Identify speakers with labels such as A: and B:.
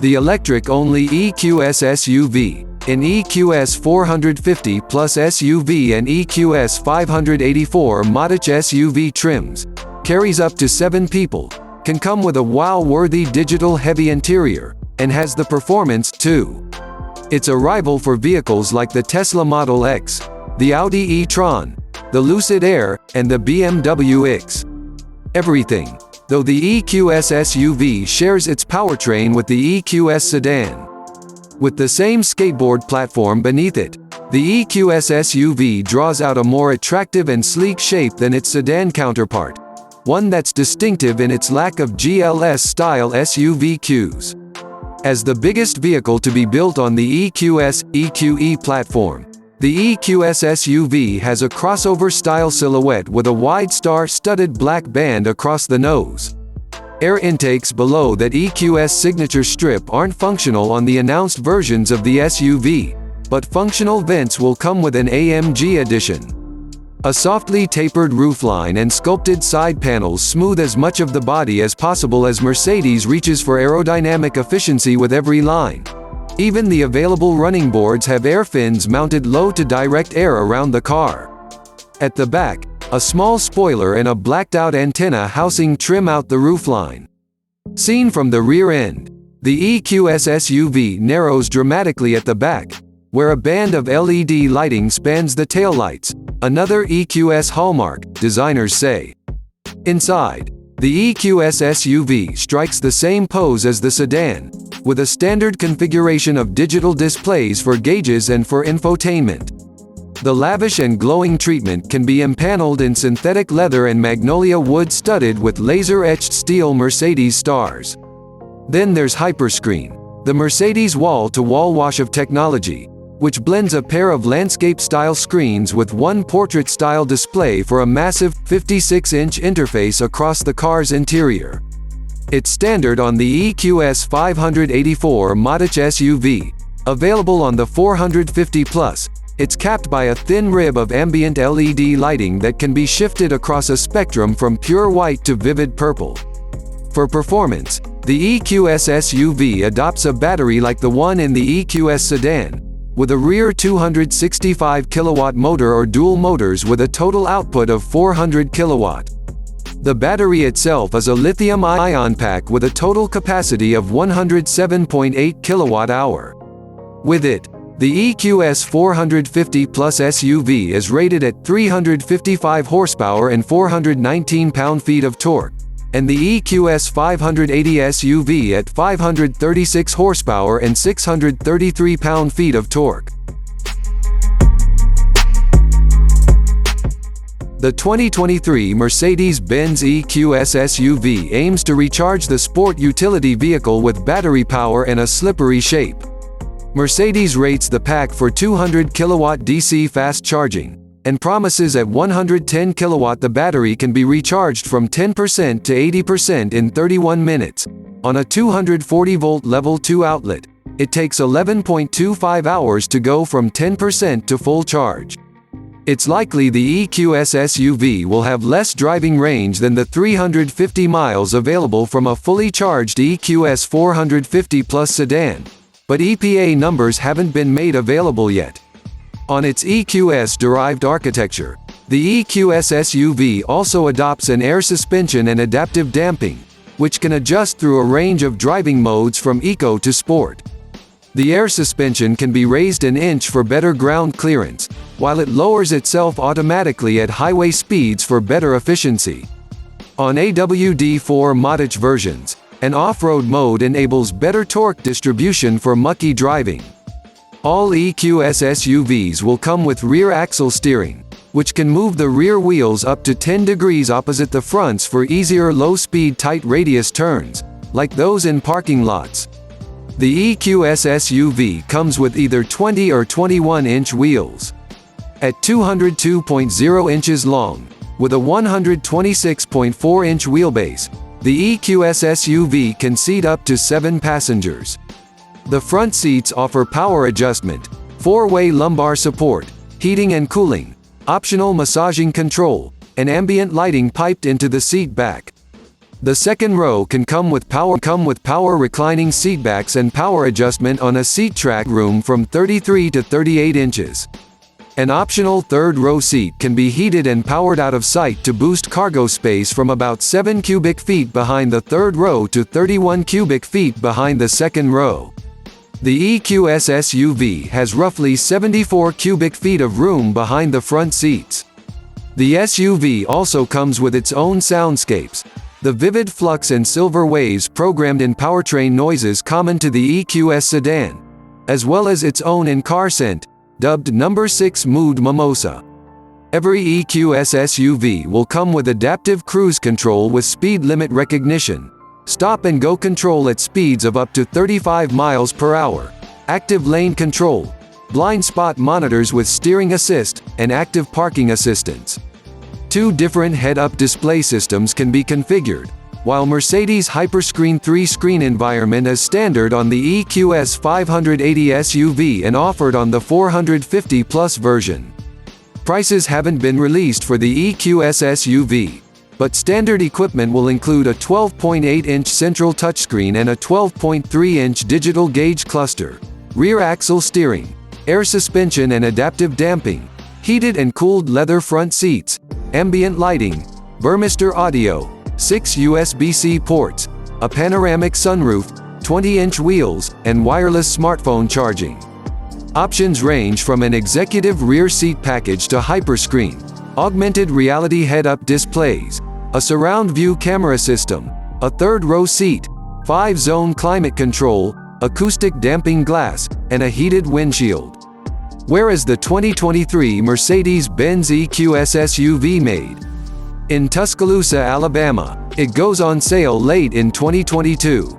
A: The electric-only EQS SUV, an EQS 450 Plus SUV and EQS 584 Modich SUV trims, carries up to 7 people, can come with a wow-worthy digital heavy interior, and has the performance, too. It's a rival for vehicles like the Tesla Model X, the Audi e-tron, the Lucid Air, and the BMW X. Everything. Though the EQS SUV shares its powertrain with the EQS sedan. With the same skateboard platform beneath it, the EQS SUV draws out a more attractive and sleek shape than its sedan counterpart, one that's distinctive in its lack of GLS-style SUV cues. As the biggest vehicle to be built on the EQS EQE platform, the EQS SUV has a crossover-style silhouette with a wide star-studded black band across the nose. Air intakes below that EQS signature strip aren't functional on the announced versions of the SUV, but functional vents will come with an AMG edition. A softly tapered roofline and sculpted side panels smooth as much of the body as possible as Mercedes reaches for aerodynamic efficiency with every line. Even the available running boards have air fins mounted low to direct air around the car. At the back, a small spoiler and a blacked-out antenna housing trim out the roofline. Seen from the rear end, the EQS SUV narrows dramatically at the back, where a band of LED lighting spans the taillights, another EQS hallmark, designers say. Inside, the EQS SUV strikes the same pose as the sedan, with a standard configuration of digital displays for gauges and for infotainment. The lavish and glowing treatment can be empaneled in synthetic leather and magnolia wood studded with laser-etched steel Mercedes stars. Then there's Hyperscreen, the Mercedes wall-to-wall wash of technology, which blends a pair of landscape-style screens with one portrait-style display for a massive 56-inch interface across the car's interior. It's standard on the EQS 584 Modich SUV, available on the 450 Plus. It's capped by a thin rib of ambient LED lighting that can be shifted across a spectrum from pure white to vivid purple. For performance, the EQS SUV adopts a battery like the one in the EQS sedan, with a rear 265 kilowatt motor or dual motors with a total output of 400 kilowatt. The battery itself is a lithium-ion pack with a total capacity of 107.8 kilowatt-hour. With it, the EQS 450 Plus SUV is rated at 355 horsepower and 419 pound-feet of torque, and the EQS 580 SUV at 536 horsepower and 633 pound-feet of torque. The 2023 Mercedes-Benz EQS SUV aims to recharge the sport utility vehicle with battery power and a slippery shape. Mercedes rates the pack for 200 kilowatt DC fast charging, and promises at 110 kilowatt the battery can be recharged from 10% to 80% in 31 minutes. On a 240-volt level 2 outlet, it takes 11.25 hours to go from 10% to full charge. It's likely the EQS SUV will have less driving range than the 350 miles available from a fully charged EQS 450 Plus sedan, but EPA numbers haven't been made available yet. On its EQS-derived architecture, the EQS SUV also adopts an air suspension and adaptive damping, which can adjust through a range of driving modes from eco to sport. The air suspension can be raised an inch for better ground clearance, while it lowers itself automatically at highway speeds for better efficiency. On AWD4 Modich versions, an off-road mode enables better torque distribution for mucky driving. All EQS SUVs will come with rear axle steering, which can move the rear wheels up to 10 degrees opposite the fronts for easier low-speed tight radius turns, like those in parking lots. The EQS SUV comes with either 20 or 21-inch wheels. At 202.0 inches long, with a 126.4-inch wheelbase, the EQS SUV can seat up to 7 passengers. The front seats offer power adjustment, 4-way lumbar support, heating and cooling, optional massaging control, and ambient lighting piped into the seat back. The second row can come with power reclining seatbacks and power adjustment on a seat track room from 33 to 38 inches. An optional third row seat can be heated and powered out of sight to boost cargo space from about 7 cubic feet behind the third row to 31 cubic feet behind the second row. The EQS SUV has roughly 74 cubic feet of room behind the front seats. The SUV also comes with its own soundscapes. The vivid flux and silver waves programmed in powertrain noises common to the EQS sedan, as well as its own in-car scent, dubbed Number 6 Mood Mimosa. Every EQS SUV will come with adaptive cruise control with speed limit recognition, stop and go control at speeds of up to 35 miles per hour, active lane control, blind spot monitors with steering assist, and active parking assistance. 2 different head-up display systems can be configured, while Mercedes Hyperscreen 3-screen environment is standard on the EQS 580 SUV and offered on the 450 Plus version. Prices haven't been released for the EQS SUV, but standard equipment will include a 12.8-inch central touchscreen and a 12.3-inch digital gauge cluster, rear axle steering, air suspension and adaptive damping, heated and cooled leather front seats, ambient lighting, Burmester audio, 6 USB-C ports, a panoramic sunroof, 20-inch wheels, and wireless smartphone charging. Options range from an executive rear seat package to hyperscreen, augmented reality head-up displays, a surround view camera system, a third row seat, 5-zone climate control, acoustic damping glass, and a heated windshield. Whereas the 2023 Mercedes-Benz EQS SUV made in Tuscaloosa, Alabama, it goes on sale late in 2022.